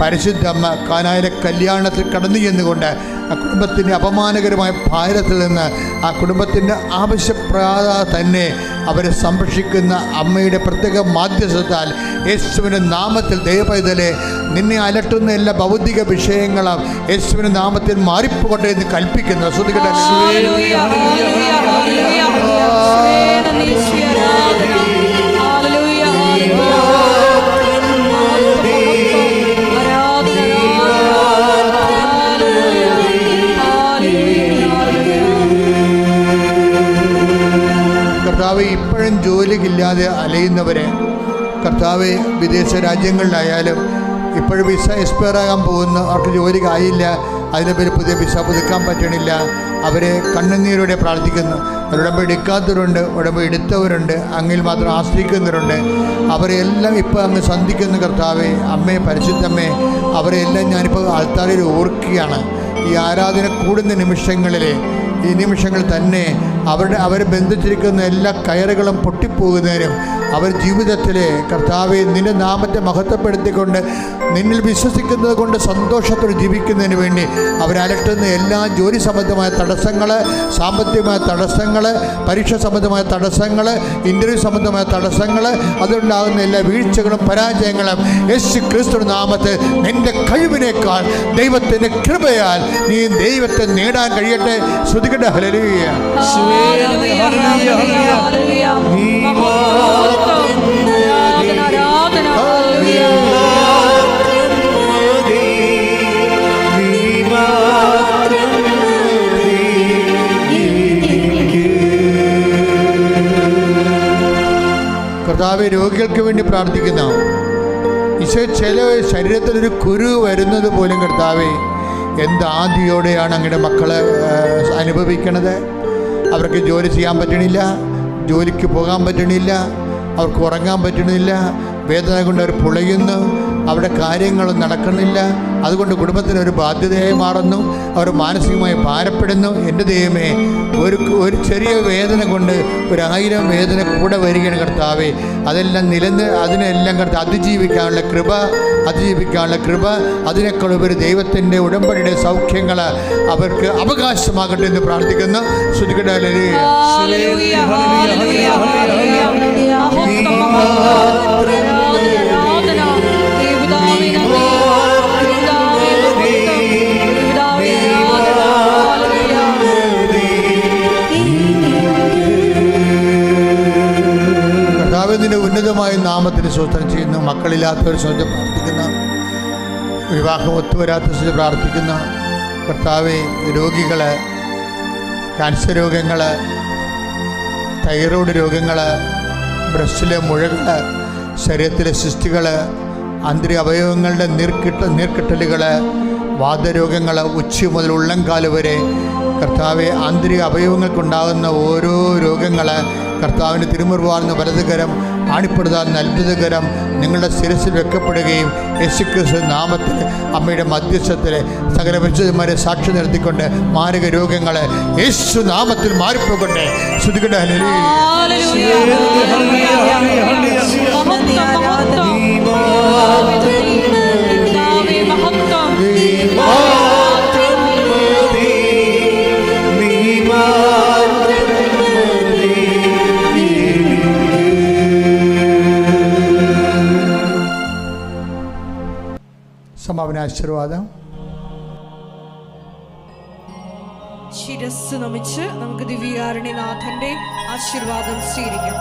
പരിശുദ്ധ അമ്മ കാനായിലെ കല്യാണത്തിൽ കടന്നു ചെന്നുകൊണ്ട് ആ കുടുംബത്തിൻ്റെ അപമാനകരമായ ഭാരത്തിൽ നിന്ന് ആ കുടുംബത്തിൻ്റെ ആവശ്യപ്രകാര തന്നെ അവരെ സംരക്ഷിക്കുന്ന അമ്മയുടെ പ്രത്യേക മാധ്യസ്ഥത്താൽ യേശുവിൻ്റെ നാമത്തിൽ ദൈവപൈതലെ നിന്നെ അലട്ടുന്ന എല്ലാ ഭൗതിക വിഷയങ്ങളും യേശുവിൻ്റെ നാമത്തിൽ മാറിപ്പോകട്ടെ എന്ന് കൽപ്പിക്കുന്നു. ശ്രദ്ധിക്കട്ടെ. കർത്താവെ, ഇപ്പോഴും ജോലിയില്ലാതെ അലയുന്നവരെ, കർത്താവെ, വിദേശ രാജ്യങ്ങളിലായാലും ഇപ്പോഴും വിസ എക്സ്പയർ ആകാൻ പോകുന്നു, അവർക്ക് ജോലിക്ക് ആയില്ല, അതിൻ്റെ പേര് പുതിയ വിസ പുതുക്കാൻ പറ്റണില്ല. അവരെ കണ്ണുനീരോടെ പ്രാർത്ഥിക്കുന്നു. ഉടമ്പ് എടുക്കാത്തവരുണ്ട്, ഉടമ്പ് എടുത്തവരുണ്ട്, അങ്ങിൽ മാത്രം ആശ്രയിക്കുന്നവരുണ്ട്. അവരെല്ലാം ഇപ്പോൾ അങ്ങ് സന്ധിക്കുന്ന കർത്താവേ, അമ്മേ, പരിശുദ്ധമ്മേ, അവരെല്ലാം ഞാനിപ്പോൾ ആൾത്താരിൽ ഓർക്കുകയാണ്. ഈ ആരാധന കൂടുന്ന നിമിഷങ്ങളിൽ, ഈ നിമിഷങ്ങൾ തന്നെ അവരെ ബന്ധിച്ചിരിക്കുന്ന എല്ലാ കയറുകളും പൊട്ടിപ്പോകുന്നതിനും അവർ ജീവിതത്തിലെ കർത്താവെ നിന്റെ നാമത്തെ മഹത്വപ്പെടുത്തിക്കൊണ്ട് നിന്നിൽ വിശ്വസിക്കുന്നത് കൊണ്ട് സന്തോഷത്തോടെ ജീവിക്കുന്നതിന് വേണ്ടി അവരലട്ടുന്ന എല്ലാ ജോലി സംബന്ധമായ തടസ്സങ്ങൾ, സാമ്പത്തികമായ തടസ്സങ്ങൾ, പരീക്ഷ സംബന്ധമായ തടസ്സങ്ങൾ, ഇൻ്റർവ്യൂ സംബന്ധമായ തടസ്സങ്ങൾ, അതുണ്ടാകുന്ന എല്ലാ വീഴ്ചകളും പരാജയങ്ങളും യേശു ക്രിസ്തു നാമത്തിൽ നിന്റെ കഴിവിനേക്കാൾ ദൈവത്തിൻ്റെ കൃപയാൽ നീ ദൈവത്തെ നേടാൻ കഴിയട്ടെ. ശ്രുതിക്കട്ടെ. ഹല്ലേലൂയ. കർത്താവേ, രോഗികൾക്ക് വേണ്ടി പ്രാർത്ഥിക്കുന്ന ഈശോ, ചില ശരീരത്തിലൊരു കുരു വരുന്നത് പോലും കർത്താവേ എന്ത് ആദിയോടെയാണ് അങ്ങയുടെ മക്കളെ അനുഭവിക്കണത്. അവർക്ക് ജോലി ചെയ്യാൻ പറ്റണില്ല, ജോലിക്ക് പോകാൻ പറ്റണില്ല, അവർക്ക് ഉറങ്ങാൻ പറ്റണില്ല, വേദന കൊണ്ട് അവർ പുളയുന്നു, അവിടെ കാര്യങ്ങളും നടക്കുന്നില്ല. അതുകൊണ്ട് കുടുംബത്തിനൊരു ബാധ്യതയായി മാറുന്നു, അവർ മാനസികമായി ഭാരപ്പെടുന്നു. എൻ്റെ ദൈവമേ, ഒരു ചെറിയ വേദന കൊണ്ട് 1000 വേദന കൂടെ വരികയാണ് കർത്താവേ. അതെല്ലാം അതിനെല്ലാം കർത്താവ് അതിജീവിക്കാനുള്ള കൃപ, അതിനേക്കാൾ ഉപരി ദൈവത്തിൻ്റെ ഉടമ്പടിയുടെ സൗഖ്യങ്ങൾ അവർക്ക് അവകാശമാകട്ടെ എന്ന് പ്രാർത്ഥിക്കുന്നു. ശ്രുതിക്കട്ടെ. കർത്താവിന്റെ ഉന്നതമായ നാമത്തിന് സ്തോത്രം ചെയ്യുന്നു. മക്കളില്ലാത്തവർ സ്വന്തം പ്രാർത്ഥിക്കുന്ന, വിവാഹം ഒത്തുവരാത്ത പ്രാർത്ഥിക്കുന്ന കർത്താവെ, രോഗികൾ, ക്യാൻസർ രോഗങ്ങൾ, തൈറോയ്ഡ് രോഗങ്ങൾ, ബ്രസ്റ്റിലെ മുഴകൾ, ശരീരത്തിലെ സിസ്റ്റുകൾ, ആന്തരിക അവയവങ്ങളുടെ നീർക്കെട്ടലുകൾ, വാതരോഗങ്ങൾ, ഉച്ച മുതൽ ഉള്ളംകാല് വരെ കർത്താവെ, ആന്തരിക അവയവങ്ങൾക്കുണ്ടാകുന്ന ഓരോ രോഗങ്ങൾ കർത്താവിൻ്റെ തിരുമുറിവാർന്ന വലതുകരം, ആണിപ്പെടുത്താവുന്ന അത്ഭുതകരം നിങ്ങളുടെ ശിരസിൽ വെക്കപ്പെടുകയും യേശുക്രിസ്തു നാമത്തിൽ അമ്മയുടെ മധ്യസ്ഥത്തിൽ സകല പരിശുദ്ധന്മാരെ സാക്ഷി നിർത്തിക്കൊണ്ട് മാരക രോഗങ്ങൾ യേശു നാമത്തിൽ മാറിപ്പോകട്ടെ. ശ്രുതിക്കട്ടെ. സമാപന ആശീർവാദം. ശിരസ് നമിച്ച് നമുക്ക് ദിവ്യകാരുണ്യനാഥന്റെ ആശീർവാദം സ്വീകരിക്കാം.